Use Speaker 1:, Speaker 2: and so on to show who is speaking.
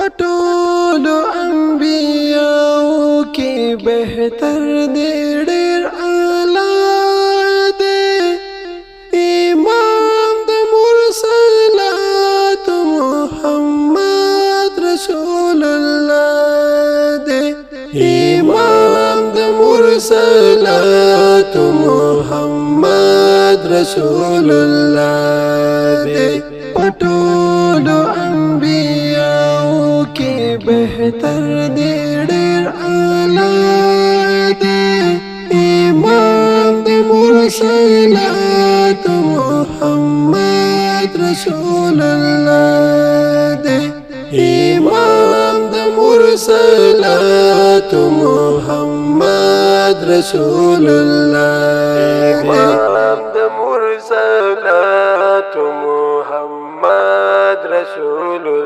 Speaker 1: पटोलो अंबियाओं की बेहतर देर आला दे इमाम द मुरसलात मुहम्मद रसूलुल्लाह दे इमाम द मुरसलात मुहम्मद रसूलुल्लाह दे पटोलो अंबियाओं की बेहतर देर आला दे इमाम द मुरसलात मुहम्मद रसूलुल्लाह दे इमाम द मुरसलात मुहम्मद रसूलुल्लाह इमाम द मुरसलात मुहम्मद रसूलुल्लाह